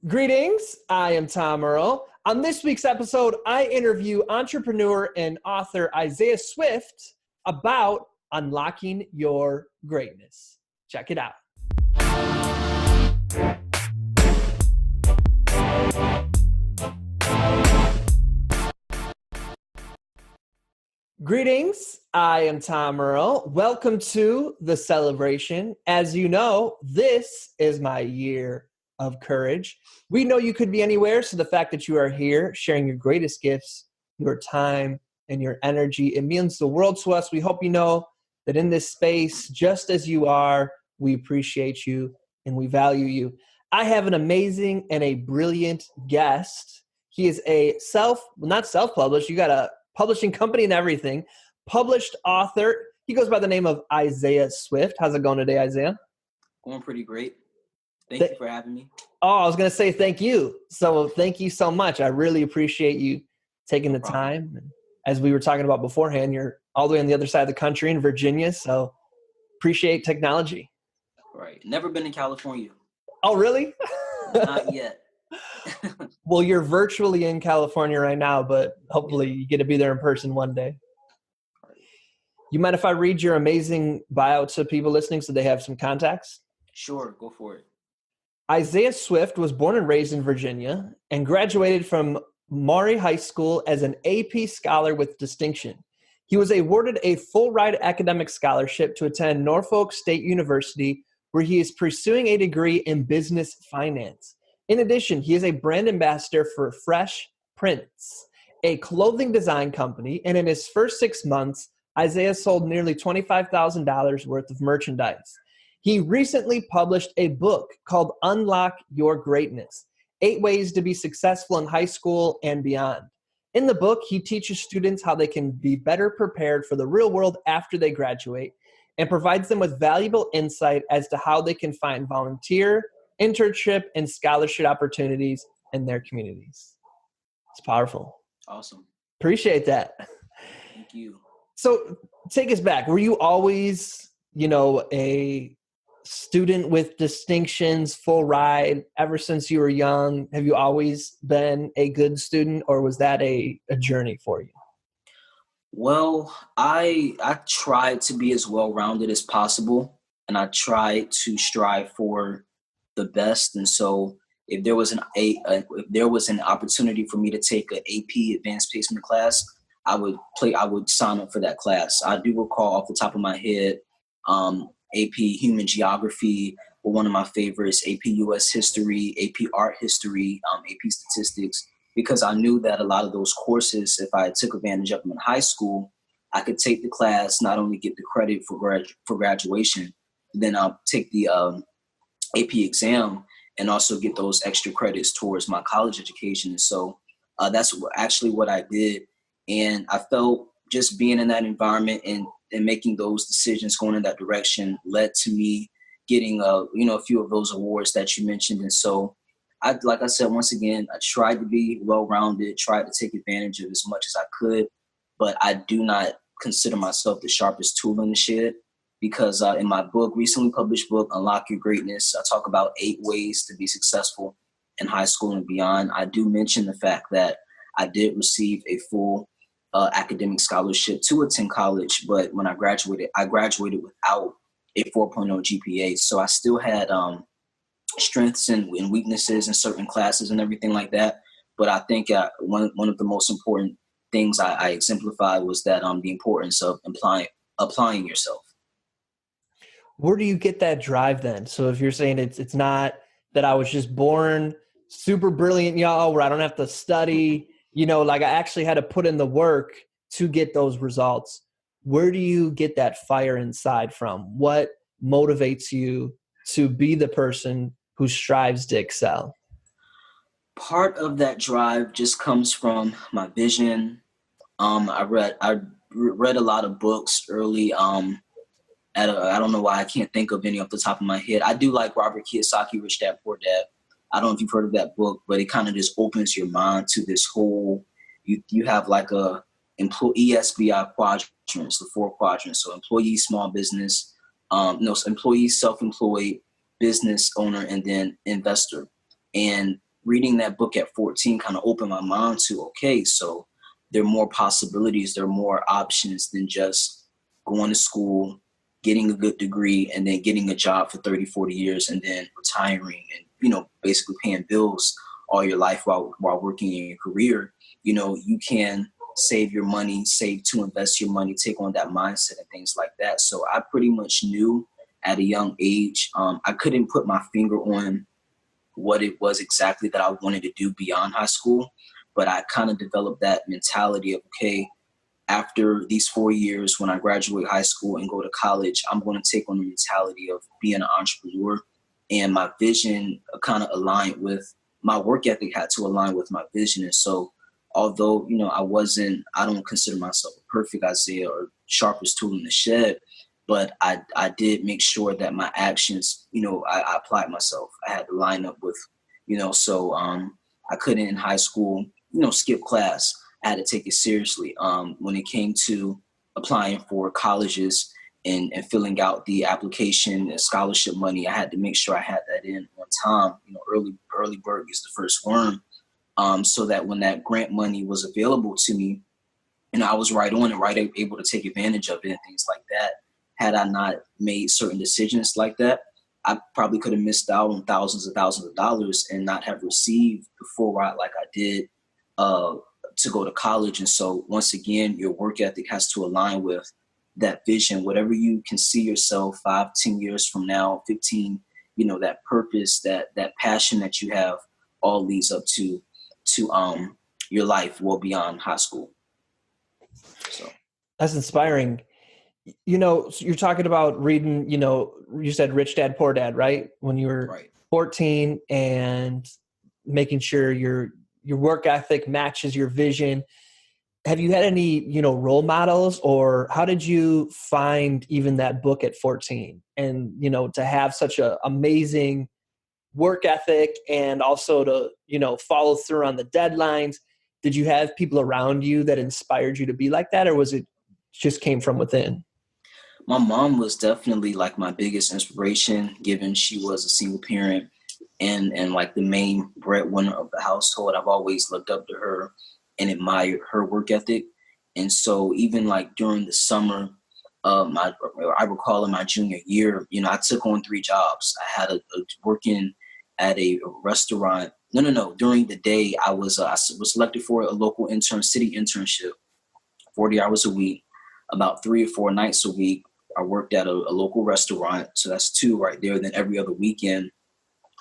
Greetings, I am Tom Earl. On this week's episode, I interview entrepreneur and author Isaiah Swift about unlocking your greatness. Check it out. Greetings, I am Tom Earl. Welcome to the celebration. As you know, this is my year of courage. We know you could be anywhere, so the fact that you are here sharing your greatest gifts, your time, and your energy, it means the world to us. We hope you know that in this space, just as you are, we appreciate you and we value you. I have an amazing and a brilliant guest. He is a not self-published, you got a publishing company and everything, published author. He goes by the name of Isaiah Swift. How's it going today, Isaiah? Going pretty great. Thank you for having me. Oh, I was going to say thank you. So thank you so much. I really appreciate you taking the time. And as we were talking about beforehand, you're all the way on the other side of the country in Virginia. So appreciate technology. Right. Never been in California. Oh, really? Not yet. Well, you're virtually in California right now, but hopefully you get to be there in person one day. You mind if I read your amazing bio to people listening so they have some context? Sure, go for it. Isaiah Swift was born and raised in Virginia and graduated from Maury High School as an AP scholar with distinction. He was awarded a full-ride academic scholarship to attend Norfolk State University, where he is pursuing a degree in business finance. In addition, he is a brand ambassador for Fresh Prints, a clothing design company, and in his first 6 months, Isaiah sold nearly $25,000 worth of merchandise. He recently published a book called Unlock Your Greatness, 8 Ways to be Successful in High School and Beyond. In the book, he teaches students how they can be better prepared for the real world after they graduate and provides them with valuable insight as to how they can find volunteer, internship, and scholarship opportunities in their communities. It's powerful. Awesome. Appreciate that. Thank you. So take us back. Were you always, a student with distinctions, full ride, ever since you were young? Have you always been a good student, or was that a journey for you? Well, I tried to be as well-rounded as possible, and I tried to strive for the best. And so if there was an opportunity for me to take an AP advanced placement class, I would sign up for that class. I do recall off the top of my head, AP Human Geography were one of my favorites, AP US History, AP Art History, AP Statistics, because I knew that a lot of those courses, if I took advantage of them in high school, I could take the class, not only get the credit for graduation, then I'll take the AP exam and also get those extra credits towards my college education. And so that's actually what I did. And I felt just being in that environment and making those decisions, going in that direction, led to me getting a few of those awards that you mentioned. And so like I said, once again, I tried to be well-rounded, tried to take advantage of as much as I could, but I do not consider myself the sharpest tool in the shed, because in my recently published book, Unlock Your Greatness, I talk about 8 ways to be successful in high school and beyond. I do mention the fact that I did receive a full academic scholarship to attend college, but when I graduated without a 4.0 GPA. So I still had strengths and weaknesses in certain classes and everything like that. But I think one of the most important things I exemplified was that the importance of applying yourself. Where do you get that drive then? So if you're saying it's not that I was just born super brilliant, where I don't have to study, like I actually had to put in the work to get those results. Where do you get that fire inside from? What motivates you to be the person who strives to excel? Part of that drive just comes from my vision. I read a lot of books early. I don't know why I can't think of any off the top of my head. I do like Robert Kiyosaki, Rich Dad Poor Dad. I don't know if you've heard of that book, but it kind of just opens your mind to this whole, you have like a employee SBI quadrants, the 4 quadrants. So employee, small business, employee, self-employed, business owner, and then investor. And reading that book at 14 kind of opened my mind to, okay, so there are more possibilities, there are more options than just going to school, getting a good degree, and then getting a job for 30, 40 years, and then retiring and, basically paying bills all your life while working in your career. You can save your money, save to invest your money, take on that mindset and things like that. So I pretty much knew at a young age, I couldn't put my finger on what it was exactly that I wanted to do beyond high school, but I kind of developed that mentality of, okay, after these 4 years, when I graduate high school and go to college, I'm going to take on the mentality of being an entrepreneur. And my vision kind of aligned with my work ethic, had to align with my vision. And so although, I don't consider myself a perfect Isaiah or sharpest tool in the shed, but I did make sure that my actions, I applied myself. I had to line up with, so I couldn't in high school, skip class. I had to take it seriously. When it came to applying for colleges and filling out the application and scholarship money, I had to make sure I had that in on time. Early bird gets the first worm. So that when that grant money was available to me, I was right on it, able to take advantage of it and things like that. Had I not made certain decisions like that, I probably could have missed out on thousands and thousands of dollars and not have received the full ride like I did to go to college. And so once again, your work ethic has to align with that vision, whatever you can see yourself 5, 10 years from now, 15, that purpose, that passion that you have, all leads up to your life well beyond high school. So that's inspiring. So you're talking about reading, you said Rich Dad, Poor Dad, right? When you were 14, and making sure your work ethic matches your vision. Have you had any, role models, or how did you find even that book at 14? And, to have such an amazing work ethic and also to, follow through on the deadlines. Did you have people around you that inspired you to be like that, or was it just came from within? My mom was definitely like my biggest inspiration, given she was a single parent and like the main breadwinner of the household. I've always looked up to her and admired her work ethic. And so even like during the summer, I recall in my junior year, I took on 3 jobs. I had a working at a restaurant. No. During the day, I was selected for a local city internship, 40 hours a week, about 3 or 4 nights a week. I worked at a local restaurant. So that's 2 right there. Then every other weekend,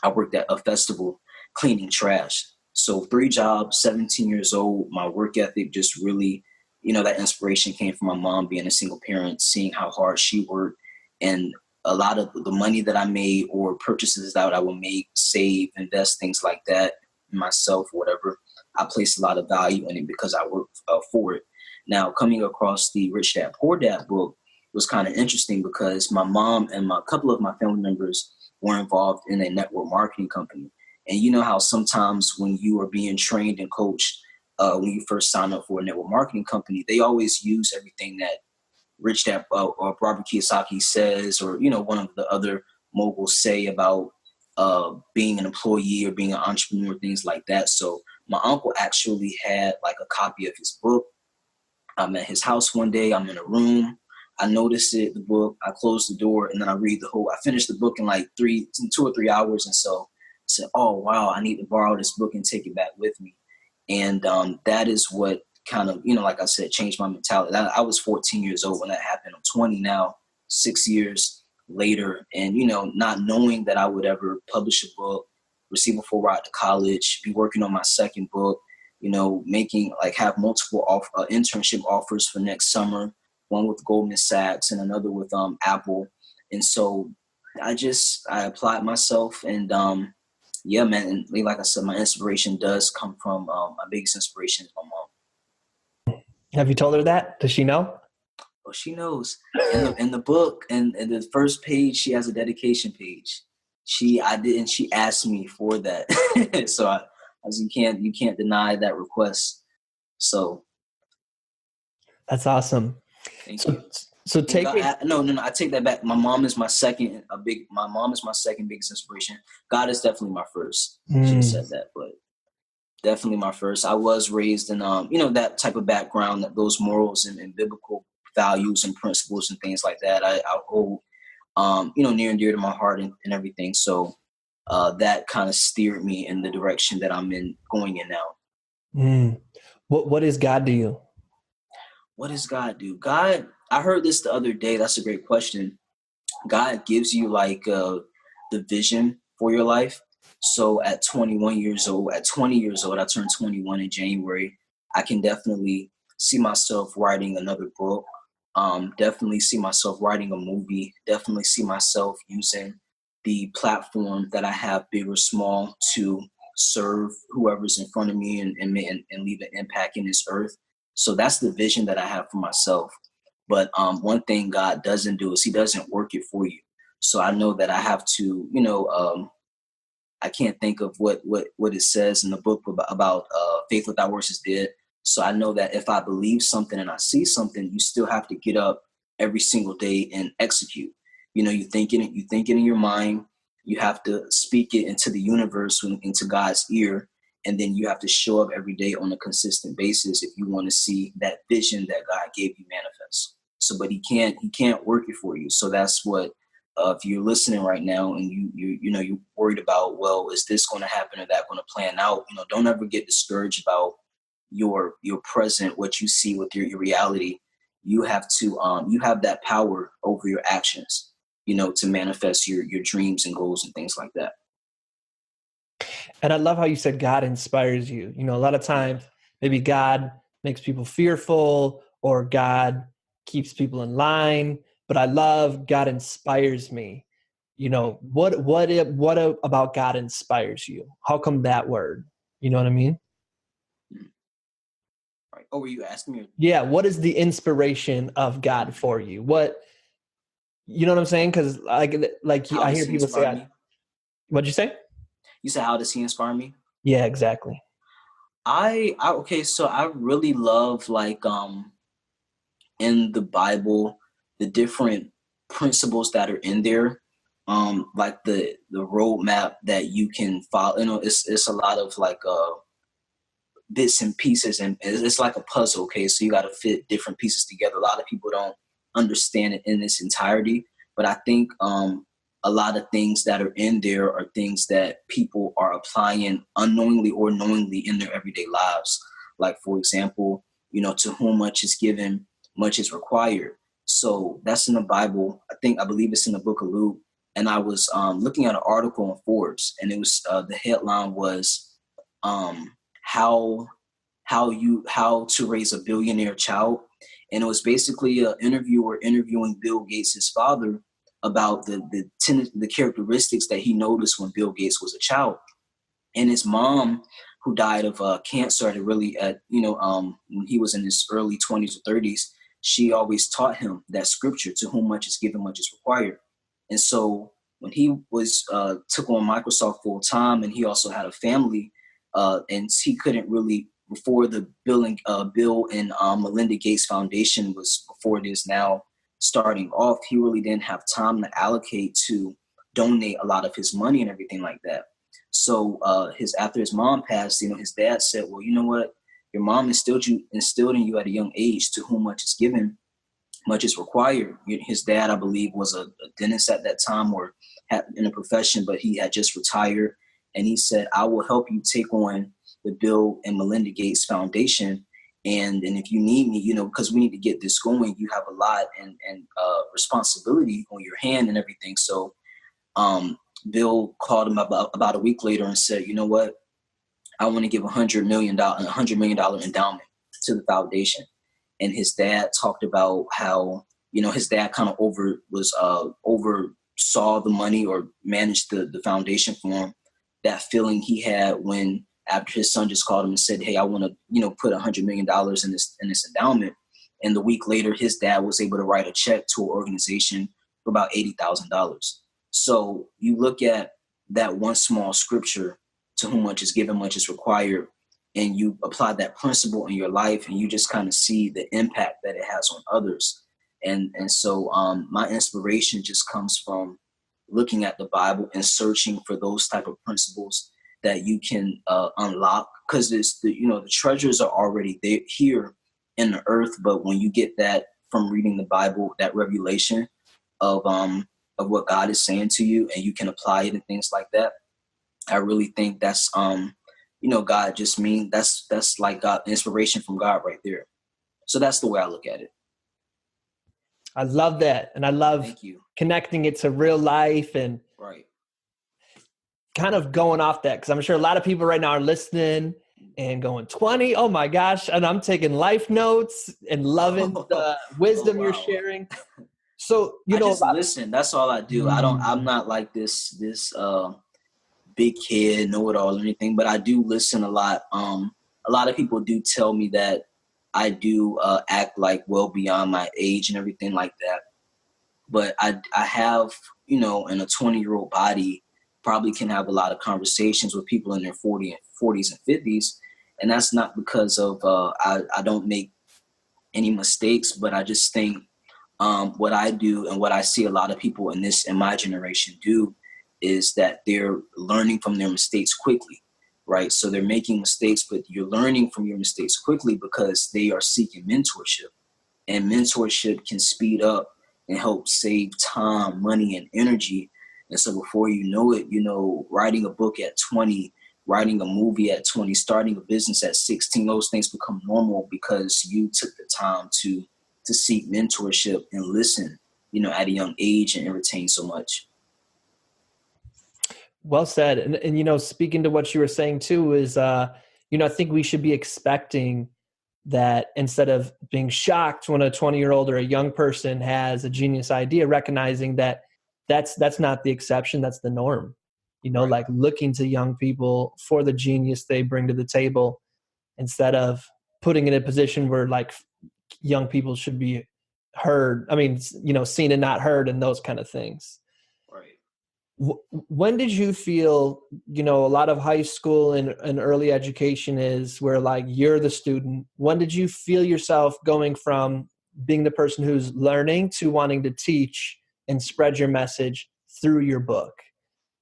I worked at a festival cleaning trash. So 3 jobs, 17 years old. My work ethic just really, that inspiration came from my mom being a single parent, seeing how hard she worked. And a lot of the money that I made or purchases that I would make, save, invest, things like that, myself, whatever, I placed a lot of value in it because I worked for it. Now, coming across the Rich Dad, Poor Dad book was kind of interesting because my mom and a couple of my family members were involved in a network marketing company. And you know how sometimes when you are being trained and coached, when you first sign up for a network marketing company, they always use everything that Rich Dad or Robert Kiyosaki says, or, one of the other moguls say about being an employee or being an entrepreneur, things like that. So my uncle actually had like a copy of his book. I'm at his house one day. I'm in a room. I noticed the book. I closed the door, and then I finished the book in like 2 or 3 hours. And so I said, oh, wow, I need to borrow this book and take it back with me. And that is what kind of, like I said, changed my mentality. I was 14 years old when that happened. I'm 20 now, 6 years later. And, not knowing that I would ever publish a book, receive a full ride to college, be working on my second book, have multiple internship offers for next summer, one with Goldman Sachs and another with Apple. And so I applied myself, and yeah, man. And like I said, my inspiration does come from my biggest inspiration is my mom. Have you told her that? Does she know? Well, she knows. In the book, and the first page, she has a dedication page. She asked me for that. So I was, you can't deny that request. So that's awesome. Thank you. So take me. No, I take that back. My mom is my second biggest inspiration. God is definitely my first. Should have said that, but Definitely my first. I was raised in, that type of background, that those morals and biblical values and principles and things like that. I hold, near and dear to my heart and everything. So that kind of steered me in the direction that I'm going in now. Mm. What is God to you? What does God do? God, I heard this the other day. That's a great question. God gives you like the vision for your life. So at 21 years old, at 20 years old, I turned 21 in January. I can definitely see myself writing another book. Definitely see myself writing a movie. Definitely see myself using the platform that I have, big or small, to serve whoever's in front of me and leave an impact in this earth. So that's the vision that I have for myself. But one thing God doesn't do is he doesn't work it for you. So I know that I have to, I can't think of what it says in the book about faith without works is dead. So I know that if I believe something and I see something, you still have to get up every single day and execute. You think it in your mind. You have to speak it into the universe, into God's ear, and then you have to show up every day on a consistent basis if you want to see that vision that God gave you manifest. So, but he can't work it for you. So that's what, if you're listening right now and you're worried about, well, is this going to happen or that going to plan out? Don't ever get discouraged about your present, what you see with your reality. You have to you have that power over your actions, to manifest your dreams and goals and things like that. And I love how you said God inspires you. A lot of times maybe God makes people fearful or God keeps people in line, but I love God inspires me. What about God inspires you? How come that word? You know what I mean? Right. Oh, were you asking me? Yeah. What is the inspiration of God for you? You know what I'm saying? Because How I does hear he people inspire say, me? what'd you say? You said, how does he inspire me? Yeah, exactly. Okay, so I really love in the Bible the different principles that are in there, like the roadmap that you can follow. It's a lot of bits and pieces, and it's like a puzzle. Okay, so you got to fit different pieces together. A lot of people don't understand it in its entirety, but I think a lot of things that are in there are things that people are applying unknowingly or knowingly in their everyday lives. Like, for example, to whom much is given, much is required. So that's in the Bible. I believe it's in the book of Luke. And I was looking at an article on Forbes, and it was the headline was how to raise a billionaire child. And it was basically an interviewer interviewing Bill Gates' father about the characteristics that he noticed when Bill Gates was a child. And his mom, who died of cancer when he was in his early 20s or 30s, she always taught him that scripture, to whom much is given, much is required. And so when he was took on Microsoft full time, and he also had a family, and he couldn't really, before the Bill and Melinda Gates Foundation was, before it is now, starting off, he really didn't have time to allocate to donate a lot of his money and everything like that. So after his mom passed, his dad said, well, you know what? Your mom instilled in you at a young age, to whom much is given, much is required. His dad, I believe, was a dentist at that time, or had in a profession, but he had just retired. And he said, I will help you take on the Bill and Melinda Gates Foundation. And if you need me, because we need to get this going, you have a lot and responsibility on your hand and everything. So Bill called him about a week later and said, you know what? I want to give $100 million endowment to the foundation. And his dad talked about how, his dad kind of oversaw the money, or managed the foundation for him. That feeling he had when, after his son just called him and said, hey, I want to, put $100 million in this endowment. And the week later, his dad was able to write a check to an organization for about $80,000. So you look at that one small scripture, to whom much is given, much is required, and you apply that principle in your life, and you just kind of see the impact that it has on others. And so my inspiration just comes from looking at the Bible and searching for those type of principles that you can unlock, because it's the treasures are already there here in the earth. But when you get that from reading the Bible, that revelation of what God is saying to you, and you can apply it and things like that, I really think that's God just that's like God, inspiration from God right there. So that's the way I look at it. I love that. And I love Thank you. connecting it to real life and Right. kind of going off that, because I'm sure a lot of people right now are listening and going 20. Oh my gosh. And I'm taking life notes and loving the wisdom you're sharing. So, I just listen. That's all I do. I'm not like this big kid, know it all or anything, but I do listen a lot. A lot of people do tell me that I do act like well beyond my age and everything like that. But I have, in a 20-year-old body, probably can have a lot of conversations with people in their 40s and 50s. And that's not because of I don't make any mistakes, but I just think what I do and what I see a lot of people in my generation do is that they're learning from their mistakes quickly, right? So they're making mistakes, but you're learning from your mistakes quickly because they are seeking mentorship. And mentorship can speed up and help save time, money, and energy. And so before you know it, writing a book at 20, writing a movie at 20, starting a business at 16, those things become normal because you took the time to seek mentorship and listen, at a young age and retain so much. Well said. And speaking to what you were saying too is, I think we should be expecting that instead of being shocked when a 20-year-old or a young person has a genius idea, recognizing that that's not the exception, that's the norm. Right. Like looking to young people for the genius they bring to the table instead of putting in a position where like young people should be heard. I mean, seen and not heard and those kind of things. Right. When did you feel, a lot of high school and early education is where like you're the student. When did you feel yourself going from being the person who's learning to wanting to teach and spread your message through your book?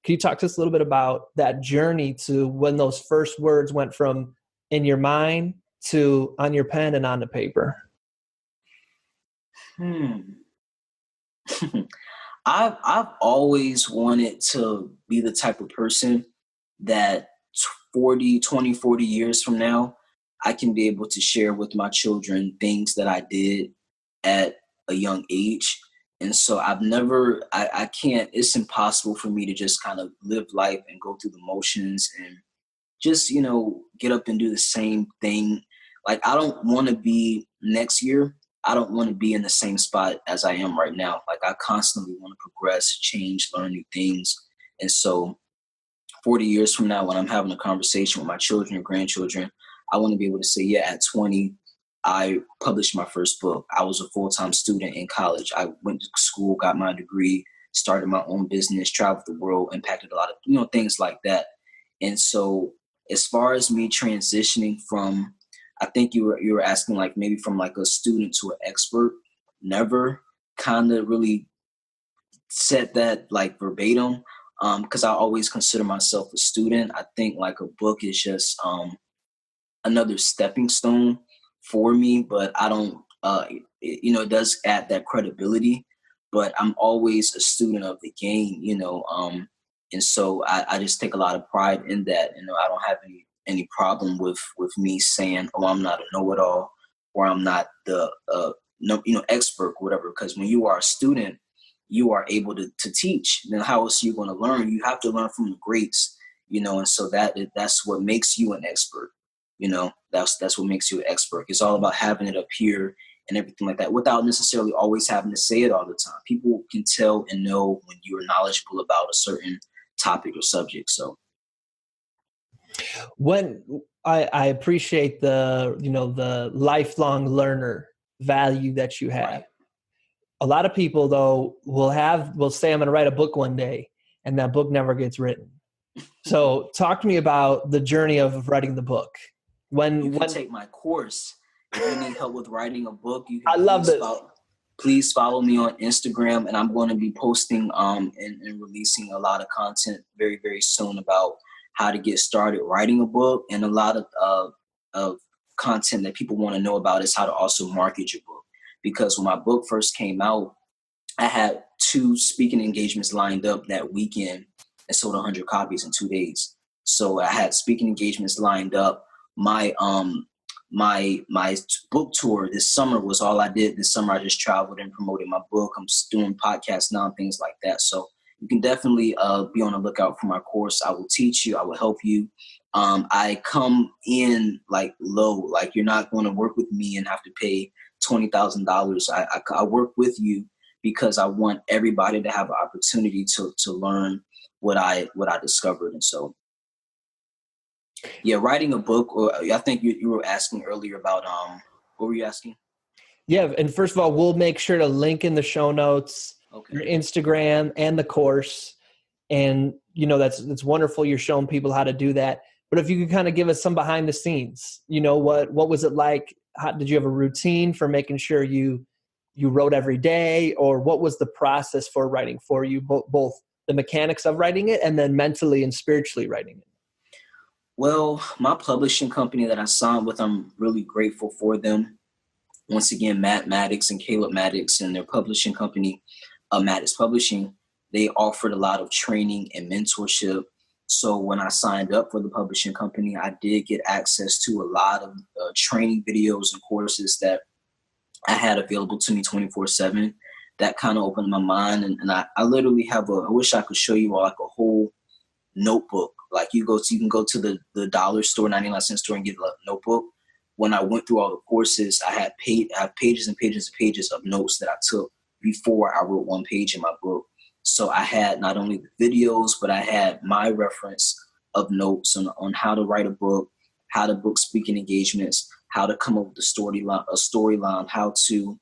Can you talk to us a little bit about that journey to when those first words went from in your mind to on your pen and on the paper? I've always wanted to be the type of person that 40 years from now, I can be able to share with my children things that I did at a young age. And so I can't, it's impossible for me to just kind of live life and go through the motions and just, get up and do the same thing. Like, I don't want to be next year. I don't want to be in the same spot as I am right now. Like, I constantly want to progress, change, learn new things. And so 40 years from now, when I'm having a conversation with my children or grandchildren, I want to be able to say, yeah, at 20, I published my first book. I was a full-time student in college. I went to school, got my degree, started my own business, traveled the world, impacted a lot of, things like that. And so as far as me transitioning from, I think you were asking like maybe from like a student to an expert, never kind of really said that like verbatim, because I always consider myself a student. I think like a book is just another stepping stone for me, but I don't, it does add that credibility, but I'm always a student of the game, and so I just take a lot of pride in that. I don't have any problem with me saying, oh, I'm not a know-it-all or I'm not the expert or whatever, because when you are a student, you are able to teach. Then how else are you going to learn? You have to learn from the greats, and so that's what makes you an expert. That's what makes you an expert. It's all about having it up here and everything like that without necessarily always having to say it all the time. People can tell and know when you're knowledgeable about a certain topic or subject. So when I appreciate the lifelong learner value that you have. Right. A lot of people though will say, I'm going to write a book one day, and that book never gets written. So talk to me about the journey of writing the book. You can take my course. If you need help with writing a book, you can. I love this. Please follow me on Instagram, and I'm going to be posting and releasing a lot of content very, very soon about how to get started writing a book, and a lot of content that people want to know about is how to also market your book. Because when my book first came out, I had 2 speaking engagements lined up that weekend and sold 100 copies in 2 days. So I had speaking engagements lined up. My my book tour this summer was all I did. This summer I just traveled and promoted my book. I'm doing podcasts now and things like that. So you can definitely be on the lookout for my course. I will teach you. I will help you. I come in like low, like you're not going to work with me and have to pay $20,000. I work with you because I want everybody to have an opportunity to learn what I discovered. And so, yeah, writing a book, or I think you were asking earlier about, what were you asking? Yeah. And first of all, we'll make sure to link in the show notes, your Okay. Instagram and the course. And, that's wonderful. You're showing people how to do that. But if you could kind of give us some behind the scenes, what was it like? How, did you have a routine for making sure you wrote every day, or what was the process for writing for you, both the mechanics of writing it and then mentally and spiritually writing it? Well, my publishing company that I signed with, I'm really grateful for them. Once again, Matt Maddox and Caleb Maddox and their publishing company, Maddox Publishing, they offered a lot of training and mentorship. So when I signed up for the publishing company, I did get access to a lot of training videos and courses that I had available to me 24/7. That kind of opened my mind. And I literally have I wish I could show you all like a whole notebook. Like you can go to the dollar store, 99-cent store, and get a notebook. When I went through all the courses, I have pages and pages and pages of notes that I took before I wrote one page in my book. So I had not only the videos, but I had my reference of notes on how to write a book, how to book speaking engagements, how to come up with a storyline, how to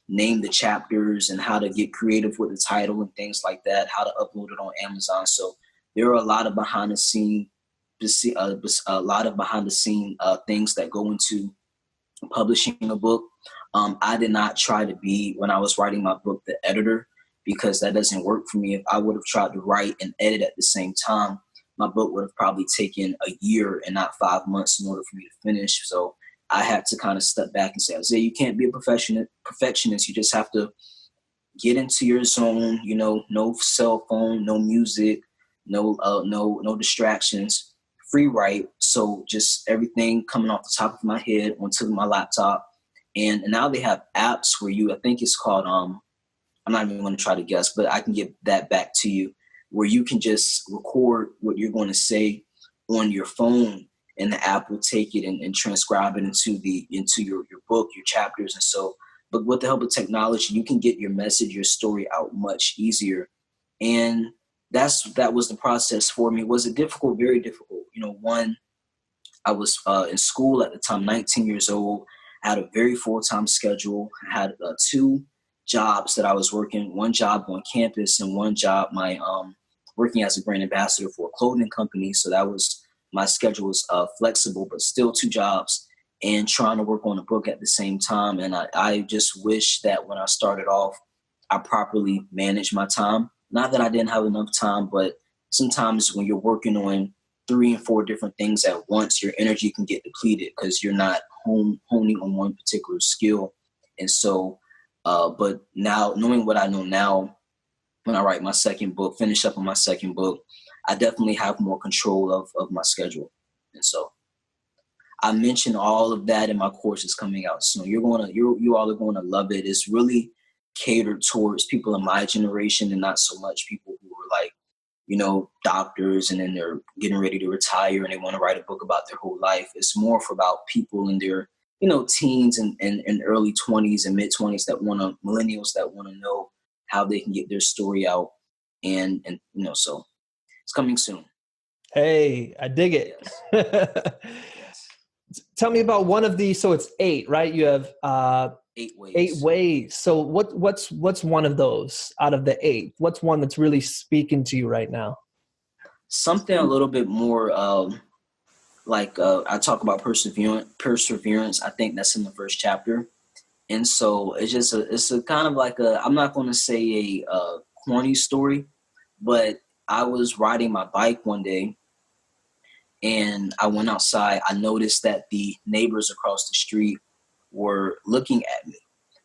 name the chapters, and how to get creative with the title and things like that, how to upload it on Amazon. So there are a lot of behind the scene things that go into publishing a book. I did not try to be, when I was writing my book, the editor, because that doesn't work for me. If I would have tried to write and edit at the same time, my book would have probably taken a year and not 5 months in order for me to finish. So I had to kind of step back and say, Isaiah, you can't be a perfectionist. You just have to get into your zone, no cell phone, no music, no distractions, free write. So just everything coming off the top of my head onto my laptop. And now they have apps where I think it's called, I'm not even going to try to guess, but I can get that back to you, where you can just record what you're going to say on your phone, and the app will take it and transcribe it into your book, your chapters. And so, but with the help of technology, you can get your message, your story out much easier. And that was the process for me. Was it difficult? Very difficult. One, I was in school at the time, 19 years old. I had a very full-time schedule. I had 2 jobs that I was working, one job on campus and one job working as a brand ambassador for a clothing company. So that was, my schedule was flexible, but still 2 jobs and trying to work on a book at the same time. And I just wish that when I started off, I properly managed my time. Not that I didn't have enough time, but sometimes when you're working on 3 and 4 different things at once, your energy can get depleted because you're not honing on one particular skill. And so, but now, knowing what I know now, when I write my second book, finish up on my second book, I definitely have more control of my schedule. And so I mentioned all of that in my courses coming out soon. You all are going to love it. It's really catered towards people in my generation and not so much people who are like, doctors and then they're getting ready to retire and they want to write a book about their whole life. It's more for about people in their, teens and early 20s and mid 20s millennials that want to know how they can get their story out. And so it's coming soon. Hey, I dig it. Yes. Tell me about one of these. So it's 8, right? You have 8 ways. 8 ways. So what's one of those out of the 8? What's one that's really speaking to you right now? Something a little bit more I talk about perseverance. I think that's in the first chapter. And so it's a kind of like I'm not going to say a corny story, but I was riding my bike one day and I went outside. I noticed that the neighbors across the street were looking at me.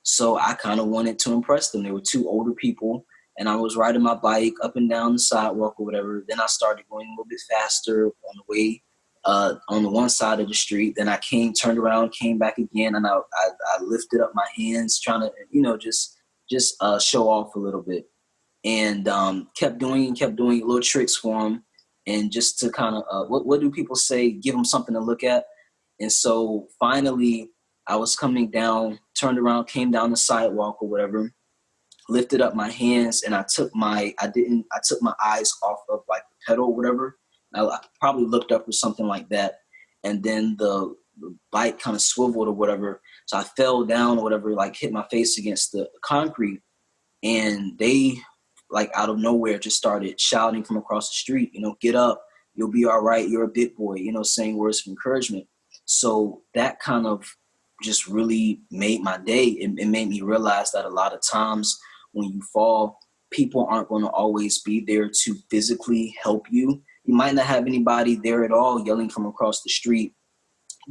So I kind of wanted to impress them. They were two older people, and I was riding my bike up and down the sidewalk or whatever. Then I started going a little bit faster on the way on the one side of the street. Then I turned around, came back again, and I lifted up my hands, trying to, just show off a little bit, and kept doing little tricks for them, and just to kind of what do people say? Give them something to look at. And so finally, I was coming down, turned around, came down the sidewalk or whatever, lifted up my hands, and I took my eyes off of like the pedal or whatever. I probably looked up or something like that. And then the bike kind of swiveled or whatever. So I fell down or whatever, like hit my face against the concrete. And they, like out of nowhere, just started shouting from across the street, get up, you'll be all right, you're a big boy, saying words of encouragement. So that kind of just really made my day. It made me realize that a lot of times when you fall, people aren't going to always be there to physically help you. You might not have anybody there at all yelling from across the street,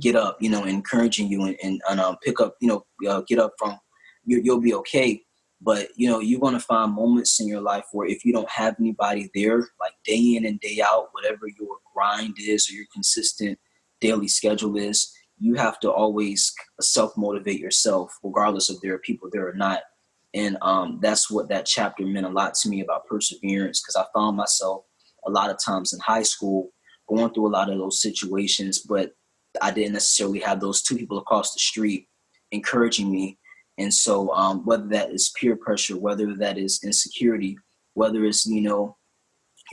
get up, encouraging you and pick up, get up from, you'll be okay. But, you're going to find moments in your life where if you don't have anybody there, like day in and day out, whatever your grind is or your consistent daily schedule is, you have to always self-motivate yourself, regardless if there are people there or not. And that's what that chapter meant a lot to me about perseverance, because I found myself a lot of times in high school going through a lot of those situations, but I didn't necessarily have those two people across the street encouraging me. And so whether that is peer pressure, whether that is insecurity, whether it's, you're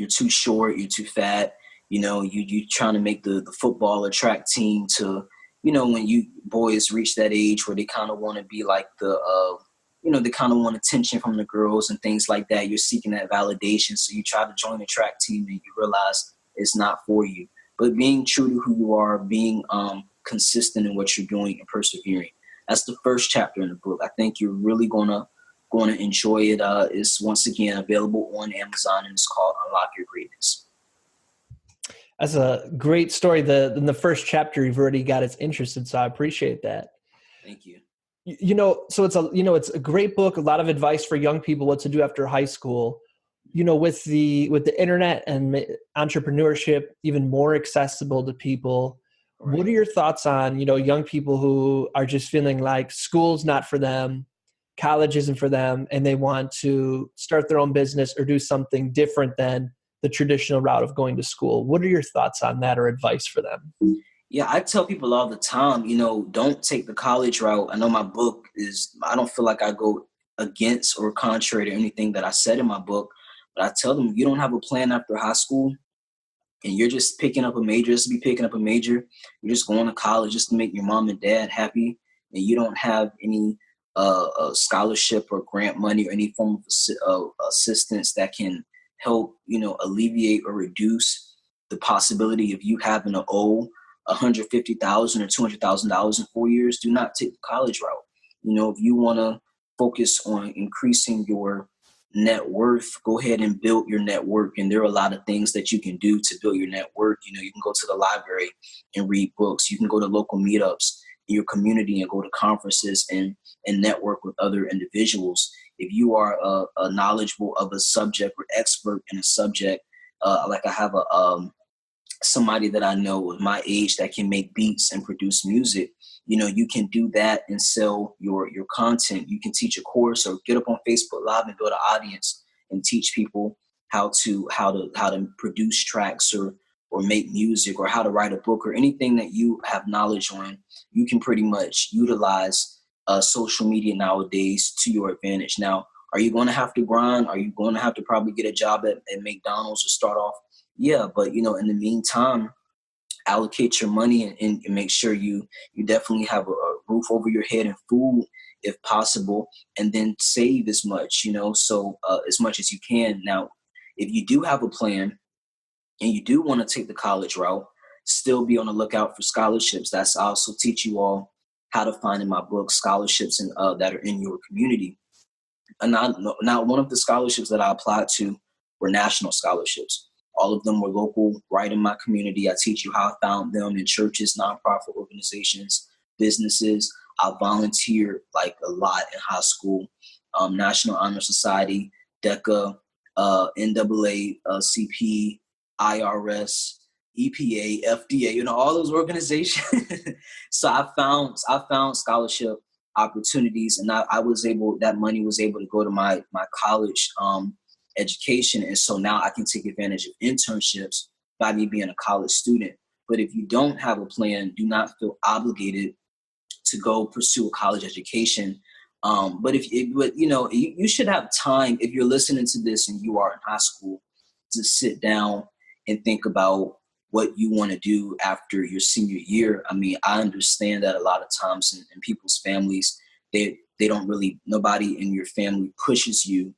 too short, you're too fat, you trying to make the football or track team to, when you boys reach that age where they kind of want to be like they kind of want attention from the girls and things like that. You're seeking that validation. So you try to join the track team and you realize it's not for you. But being true to who you are, being consistent in what you're doing and persevering. That's the first chapter in the book. I think you're really going to enjoy it. It's once again available on Amazon, and it's called Unlock Your Greatness. That's a great story. In the first chapter, you've already got us interested, so I appreciate that. Thank you. So it's a great book. A lot of advice for young people what to do after high school. With the internet and entrepreneurship even more accessible to people. Right. What are your thoughts on young people who are just feeling like school's not for them, college isn't for them, and they want to start their own business or do something different than the traditional route of going to school? What are your thoughts on that or advice for them? Yeah, I tell people all the time, don't take the college route. I know my book I don't feel like I go against or contrary to anything that I said in my book, but I tell them, you don't have a plan after high school and you're just picking up a major, just to be picking up a major. You're just going to college just to make your mom and dad happy, and you don't have any scholarship or grant money or any form of assistance that can help, alleviate or reduce the possibility of you having to owe $150,000 or $200,000 in 4 years. Do not take the college route. If you want to focus on increasing your net worth, go ahead and build your network. And there are a lot of things that you can do to build your network. You can go to the library and read books. You can go to local meetups in your community and go to conferences and network with other individuals. If you are knowledgeable of a subject or expert in a subject, like I have somebody that I know of my age that can make beats and produce music, you can do that and sell your content. You can teach a course or get up on Facebook Live and build an audience and teach people how to produce tracks or make music or how to write a book or anything that you have knowledge on. You can pretty much utilize social media nowadays to your advantage. Now, are you going to have to grind? Are you going to have to probably get a job at McDonald's or start off? Yeah, but in the meantime, allocate your money and make sure you definitely have a roof over your head and food if possible, and then save as much, so as much as you can. Now, if you do have a plan and you do want to take the college route, still be on the lookout for scholarships. I also teach you all how to find in my book scholarships that are in your community. And now one of the scholarships that I applied to were national scholarships. All of them were local, right in my community. I teach you how I found them in churches, nonprofit organizations, businesses. I volunteered like a lot in high school. National Honor Society, DECA, NAACP, IRS, EPA, FDA, all those organizations. So I found scholarship opportunities, and that money was able to go to my college education. And so now I can take advantage of internships by me being a college student. But if you don't have a plan, do not feel obligated to go pursue a college education. But you should have time, if you're listening to this and you are in high school, to sit down and think about what you want to do after your senior year. I mean, I understand that a lot of times in people's families, they don't really, nobody in your family pushes you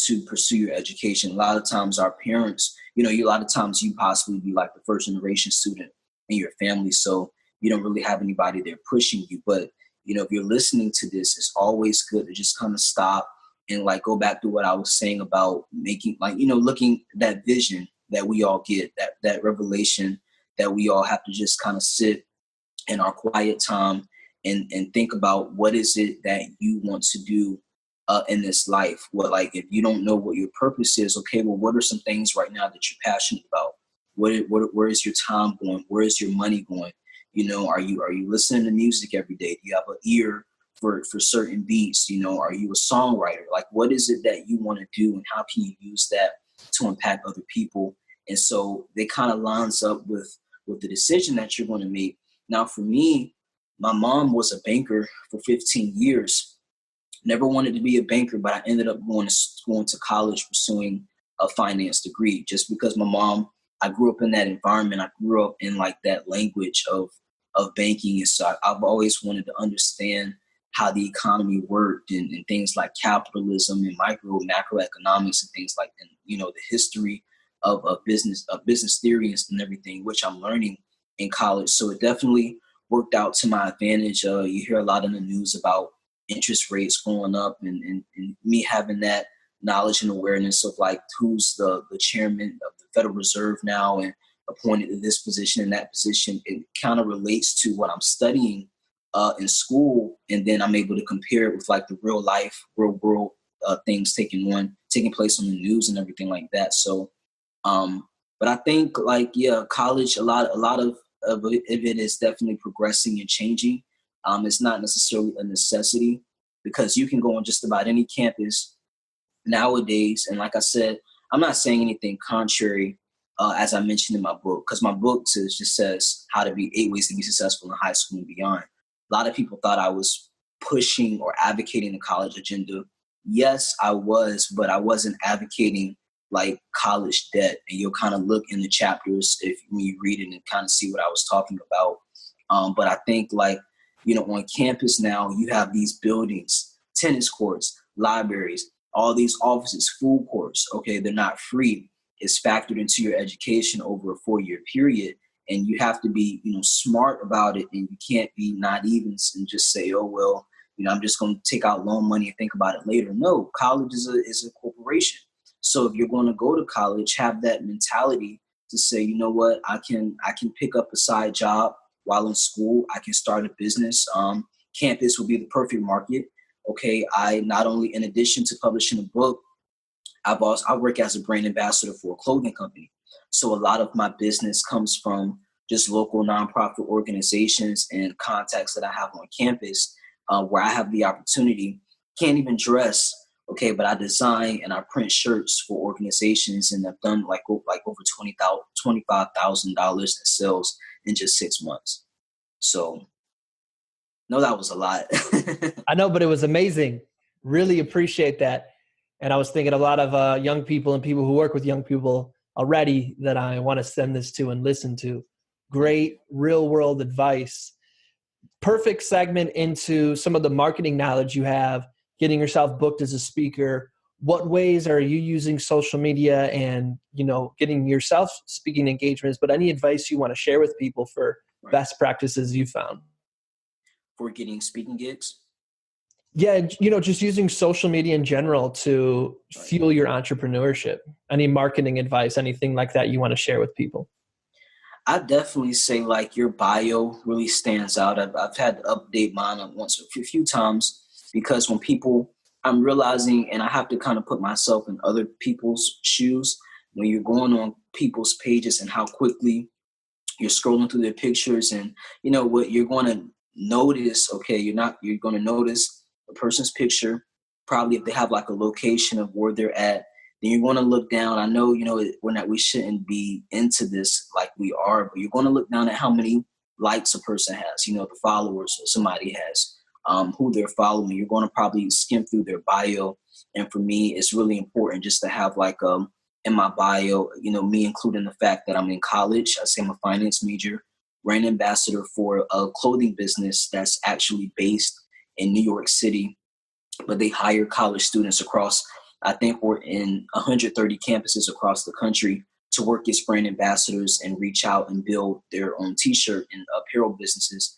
to pursue your education. A lot of times our parents, a lot of times you possibly be like the first generation student in your family. So you don't really have anybody there pushing you. But, if you're listening to this, it's always good to just kind of stop and like go back to what I was saying about making, like, looking that vision that we all get, that revelation that we all have to just kind of sit in our quiet time and think about what is it that you want to do in this life. Well, like, if you don't know what your purpose is, okay, well, what are some things right now that you're passionate about? Where is your time going? Where is your money going? Are you listening to music every day? Do you have an ear for certain beats? Are you a songwriter? Like, what is it that you want to do, and how can you use that to impact other people? And so they kind of lines up with the decision that you're going to make. Now, for me, my mom was a banker for 15 years. Never wanted to be a banker, but I ended up going to college pursuing a finance degree, just because I grew up in that environment. I grew up in like that language of banking. And so I've always wanted to understand how the economy worked and things like capitalism and macroeconomics and things like, and, the history of business theory and everything, which I'm learning in college. So it definitely worked out to my advantage. You hear a lot in the news about interest rates going up, and me having that knowledge and awareness of like who's the chairman of the Federal Reserve now and appointed to this position and that position. It kind of relates to what I'm studying in school, and then I'm able to compare it with like the real world things taking place on the news and everything like that. So, but I think like, yeah, college, a lot of it is definitely progressing and changing. It's not necessarily a necessity, because you can go on just about any campus nowadays. And like I said, I'm not saying anything contrary, as I mentioned in my book, because my book just says how to be 8 ways to be successful in high school and beyond. A lot of people thought I was pushing or advocating the college agenda. Yes, I was, but I wasn't advocating like college debt. And you'll kind of look in the chapters if you read it and kind of see what I was talking about. But I think like, on campus now, you have these buildings, tennis courts, libraries, all these offices, food courts. Okay, they're not free. It's factored into your education over a 4-year period. And you have to be, smart about it. And you can't be naive and just say, oh, well, I'm just going to take out loan money and think about it later. No, college is a corporation. So if you're going to go to college, have that mentality to say, you know what, I can pick up a side job while in school. I can start a business. Campus will be the perfect market. Okay, I not only, in addition to publishing a book, I work as a brand ambassador for a clothing company. So a lot of my business comes from just local nonprofit organizations and contacts that I have on campus, where I have the opportunity. Can't even dress, okay, but I design and I print shirts for organizations, and I've done like over $25,000 in sales in just 6 months. So, no, that was a lot. I know, but it was amazing. Really appreciate that. And I was thinking a lot of young people and people who work with young people already that I want to send this to and listen to. Great real world advice. Perfect segment into some of the marketing knowledge you have, getting yourself booked as a speaker. What ways are you using social media and, getting yourself speaking engagements, but any advice you want to share with people for best practices you found? For getting speaking gigs? Yeah, just using social media in general to fuel your entrepreneurship. Any marketing advice, anything like that you want to share with people? I definitely say like your bio really stands out. I've had to update mine a few times because when people, I'm realizing, and I have to kind of put myself in other people's shoes when you're going on people's pages and how quickly you're scrolling through their pictures and what you're going to notice. Okay, you're going to notice a person's picture, probably if they have like a location of where they're at, then you're going to look down. I know we shouldn't be into this like we are, but you're going to look down at how many likes a person has, the followers somebody has, who they're following. You're going to probably skim through their bio. And for me, it's really important just to have like in my bio, me including the fact that I'm in college. I say I'm a finance major, brand ambassador for a clothing business that's actually based in New York City, but they hire college students across, I think we're in 130 campuses across the country to work as brand ambassadors and reach out and build their own t-shirt and apparel businesses.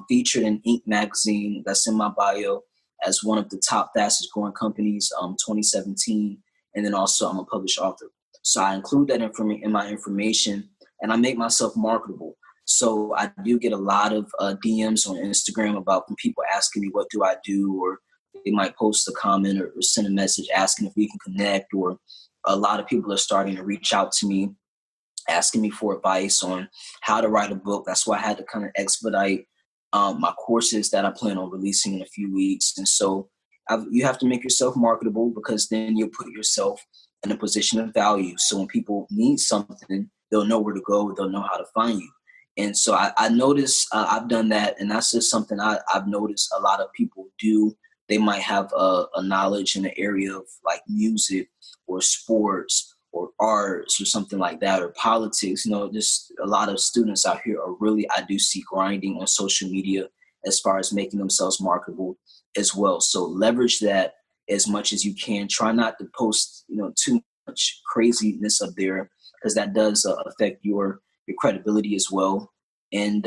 Featured in Inc. magazine, that's in my bio, as one of the top fastest growing companies, 2017. And then also I'm a published author. So I include that in my information and I make myself marketable. So I do get a lot of DMs on Instagram about when people asking me what do I do, or they might post a comment or send a message asking if we can connect, or a lot of people are starting to reach out to me asking me for advice on how to write a book. That's why I had to kind of expedite my courses that I plan on releasing in a few weeks. And so you have to make yourself marketable because then you'll put yourself in a position of value. So when people need something, they'll know where to go. They'll know how to find you. And so I notice I've done that. And that's just something I've noticed a lot of people do. They might have a knowledge in the area of like music or sports or arts or something like that, or politics. Just a lot of students out here are really, I do see, grinding on social media as far as making themselves marketable as well. So leverage that as much as you can. Try not to post, too much craziness up there because that does affect your credibility as well. And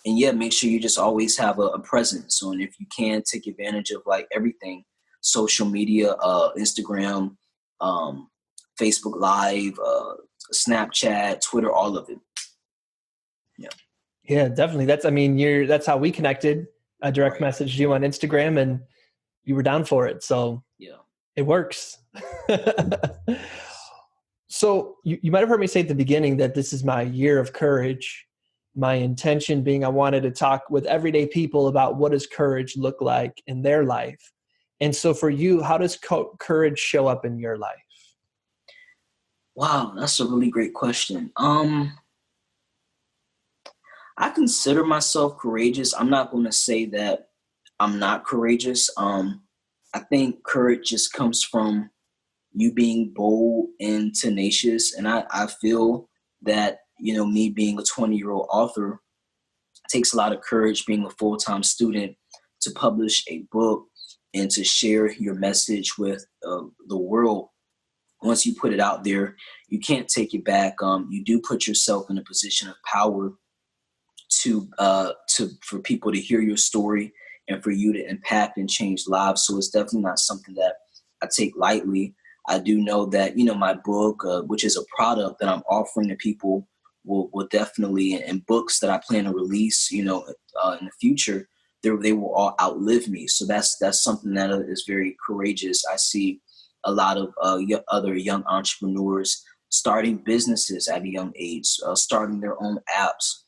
yeah, make sure you just always have a presence. So, and if you can, take advantage of like everything, social media, Instagram, Facebook Live, Snapchat, Twitter, all of it. Yeah. Yeah, definitely. That's how we connected. I direct messaged you on Instagram and you were down for it. So yeah, it works. So you might have heard me say at the beginning that this is my year of courage. My intention being I wanted to talk with everyday people about what does courage look like in their life. And so for you, how does courage show up in your life? Wow, that's a really great question. I consider myself courageous. I'm not going to say that I'm not courageous. I think courage just comes from you being bold and tenacious. And I feel that, me being a 20-year-old author, it takes a lot of courage being a full-time student to publish a book and to share your message with the world. Once you put it out there, you can't take it back. You do put yourself in a position of power for people to hear your story and for you to impact and change lives. So it's definitely not something that I take lightly. I do know that, my book, which is a product that I'm offering to people, will definitely, and books that I plan to release, in the future, they will all outlive me. So that's something that is very courageous. I see a lot of other young entrepreneurs starting businesses at a young age, starting their own apps,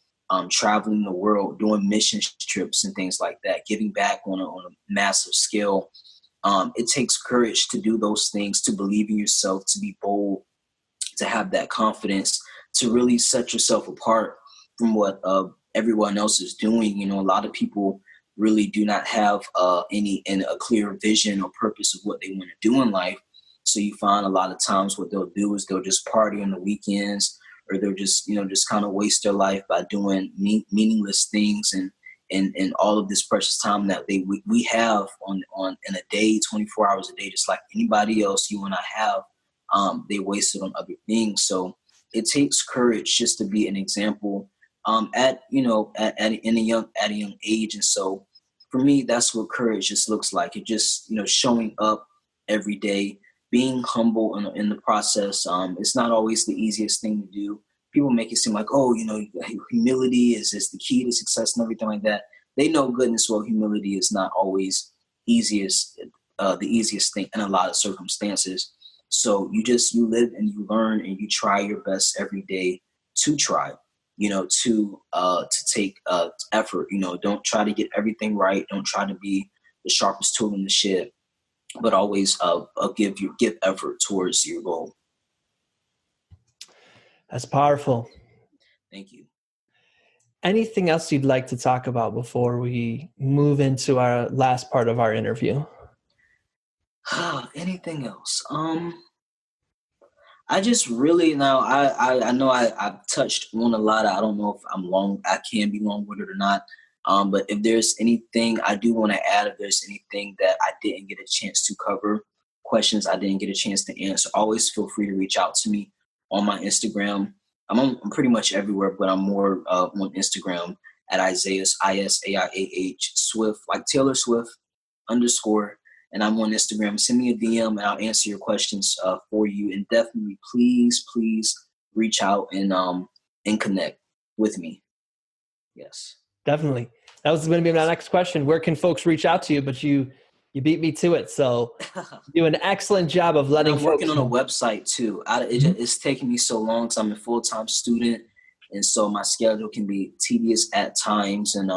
traveling the world, doing mission trips and things like that, giving back on a massive scale. It takes courage to do those things, to believe in yourself, to be bold, to have that confidence, to really set yourself apart from what everyone else is doing. A lot of people really do not have a clear vision or purpose of what they want to do in life. So you find a lot of times what they'll do is they'll just party on the weekends, or they'll just kind of waste their life by doing meaningless things and all of this precious time that we have on in a day, 24 hours a day, just like anybody else, you and I have, they waste it on other things. So it takes courage just to be an example at a young age. And so for me, that's what courage just looks like. It just, showing up every day, being humble in the process. It's not always the easiest thing to do. People make it seem like, oh, humility is the key to success and everything like that. They know goodness well humility is not always the easiest thing in a lot of circumstances. So you live and you learn and you try your best every day to try, to take effort. Don't try to get everything right. Don't try to be the sharpest tool in the shed, but always give effort towards your goal. That's powerful. Thank you. Anything else you'd like to talk about before we move into our last part of our interview? Anything else? I just really now I know I've touched on a lot. I don't know if I can be long-winded or not. But if there's anything I do want to add, if there's anything that I didn't get a chance to cover, questions I didn't get a chance to answer, always feel free to reach out to me on my Instagram. I'm pretty much everywhere, but I'm more on Instagram at Isaiah, ISAIAH Swift, like Taylor Swift _ and I'm on Instagram. Send me a DM and I'll answer your questions for you. And definitely, please reach out and connect with me. Yes. Definitely. That was going to be my next question. Where can folks reach out to you? But you beat me to it. So you do an excellent job of letting I'm working on a website too. It's taking me so long because I'm a full-time student. And so my schedule can be tedious at times. And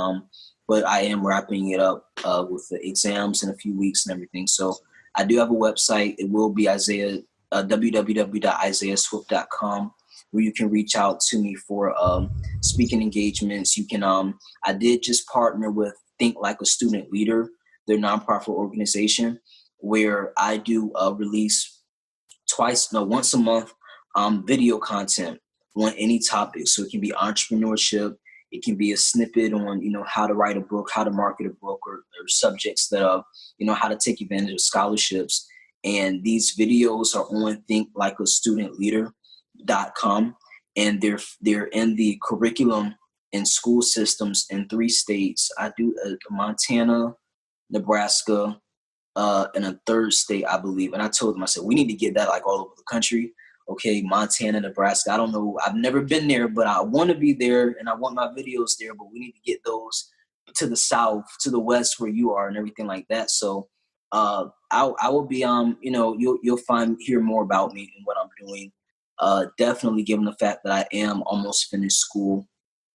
but I am wrapping it up with the exams in a few weeks and everything. So I do have a website. It will be www.isaiahswift.com, where you can reach out to me for speaking engagements. You can. I did just partner with Think Like a Student Leader, their nonprofit organization, where I do release once a month video content on any topic. So it can be entrepreneurship. It can be a snippet on, how to write a book, how to market a book, or subjects that, how to take advantage of scholarships. And these videos are on thinklikeastudentleader.com. And they're in the curriculum in school systems in 3 states. I do Montana, Nebraska, and a 3rd state, I believe. And I told them, I said, we need to get that like all over the country. Okay, Montana, Nebraska. I don't know. I've never been there, but I want to be there and I want my videos there. But we need to get those to the south, to the west where you are and everything like that. So I will be, you'll hear more about me and what I'm doing. Definitely given the fact that I am almost finished school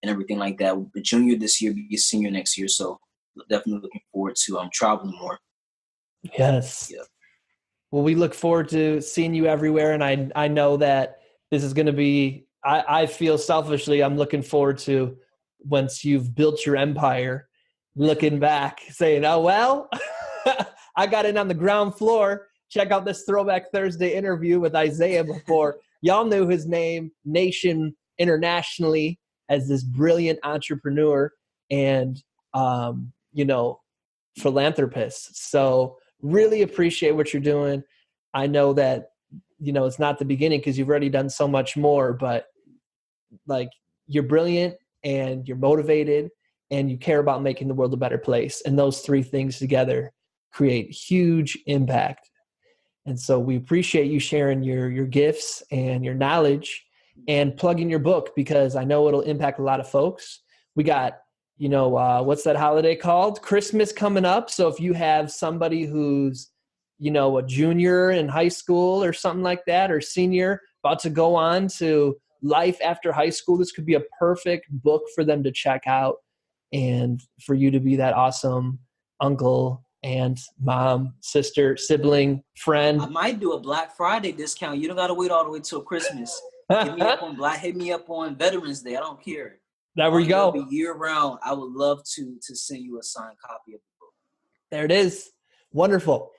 and everything like that. A junior this year, be a senior next year. So definitely looking forward to traveling more. Yes. Yeah. Well, we look forward to seeing you everywhere. And I know that this is going to be, I feel selfishly, I'm looking forward to once you've built your empire, looking back saying, oh, well, I got in on the ground floor. Check out this Throwback Thursday interview with Isaiah before y'all knew his name internationally as this brilliant entrepreneur and, philanthropist. So really appreciate what you're doing. I know that, it's not the beginning because you've already done so much more, but like you're brilliant and you're motivated and you care about making the world a better place. And those 3 things together create huge impact. And so we appreciate you sharing your gifts and your knowledge and plugging your book because I know it'll impact a lot of folks. We got, what's that holiday called? Christmas coming up. So if you have somebody who's, a junior in high school or something like that, or senior about to go on to life after high school, this could be a perfect book for them to check out and for you to be that awesome uncle, aunt, mom, sister, sibling, friend. I might do a Black Friday discount. You don't got to wait all the way till Christmas. Hit me up on Veterans Day. I don't care. There we go. It'll be year round. I would love to send you a signed copy of the book. There it is. Wonderful.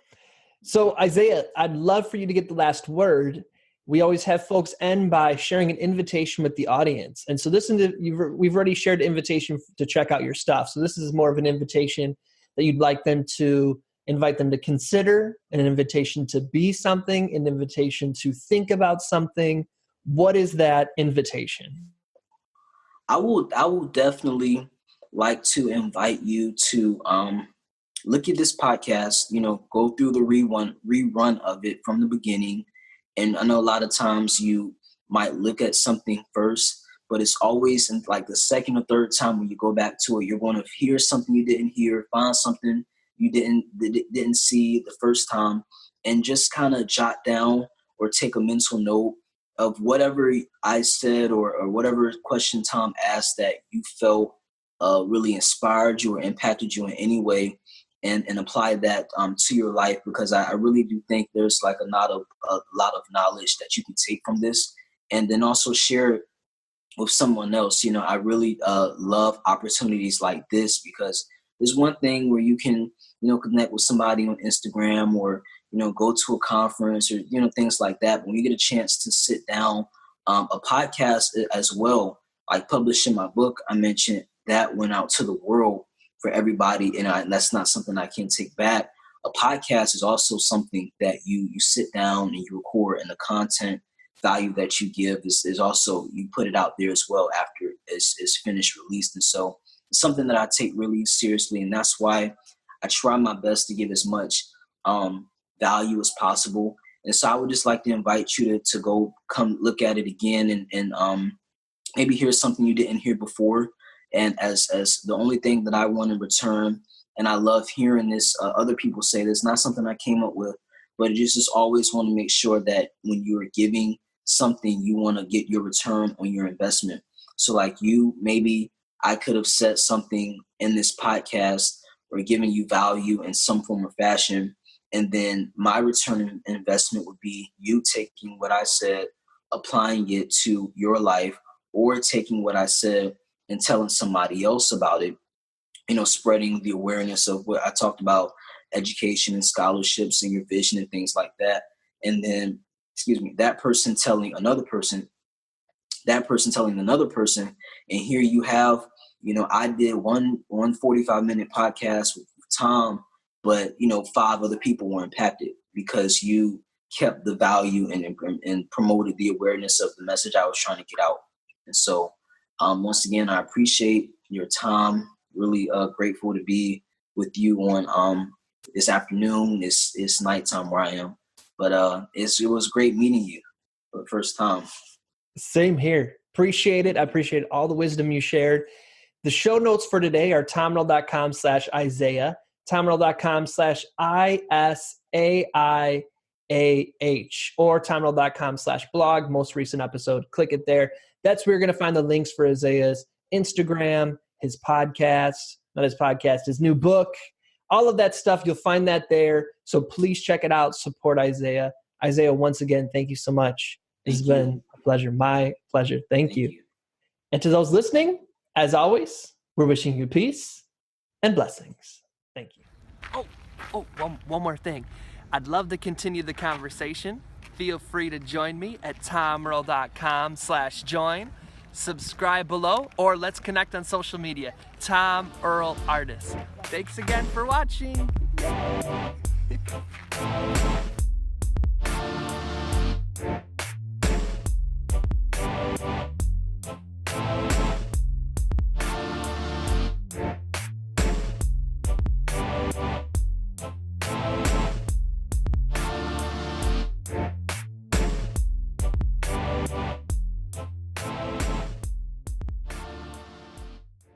So Isaiah, I'd love for you to get the last word. We always have folks end by sharing an invitation with the audience. And so we've already shared an invitation to check out your stuff. So this is more of an invitation that you'd like them to invite them to consider, an invitation to be something, an invitation to think about something. What is that invitation? I will definitely like to invite you to look at this podcast, go through the rerun of it from the beginning. And I know a lot of times you might look at something first, but it's always in like the second or third time when you go back to it, you're going to hear something you didn't hear, find something you didn't see the first time, and just kind of jot down or take a mental note of whatever I said or whatever question Tom asked that you felt really inspired you or impacted you in any way, and apply that to your life, because I really do think there's like a lot of knowledge that you can take from this, and then also share it with someone else. I really love opportunities like this, because there's one thing where you can connect with somebody on Instagram or go to a conference or things like that. But when you get a chance to sit down, a podcast as well, like publishing my book, I mentioned that went out to the world for everybody, and that's not something I can take back. A podcast is also something that you sit down and you record, and the content value that you give is also, you put it out there as well after it's finished, released. And so it's something that I take really seriously, and that's why I try my best to give as much value as possible. And so I would just like to invite you to go come look at it again, and maybe hear something you didn't hear before. And as the only thing that I want in return, and I love hearing this, other people say this, not something I came up with, but you just always want to make sure that when you're giving something, you want to get your return on your investment. So like maybe I could have said something in this podcast or given you value in some form or fashion, and then my return on investment would be you taking what I said, applying it to your life, or taking what I said and telling somebody else about it, spreading the awareness of what I talked about, education and scholarships and your vision and things like that. And then, that person telling another person, and here you have, I did one 45-minute podcast with Tom, but 5 other people were impacted because you kept the value and promoted the awareness of the message I was trying to get out. And so once again, I appreciate your time. Really grateful to be with you on this afternoon. It's nighttime where I am, but it was great meeting you for the first time. Same here. Appreciate it. I appreciate all the wisdom you shared. The show notes for today are tomrell.com/Isaiah, tomrell.com/ISAIAH, or tomrell.com/blog, most recent episode. Click it there. That's where you're going to find the links for Isaiah's Instagram, his podcast, his new book, all of that stuff. You'll find that there. So please check it out. Support Isaiah. Isaiah, once again, thank you so much. It's been a pleasure. My pleasure. Thank you. And to those listening, as always, we're wishing you peace and blessings. Thank you. One more thing. I'd love to continue the conversation. Feel free to join me at tomrell.com/join. Subscribe below, or let's connect on social media. Tom Earl Artist. Thanks again for watching.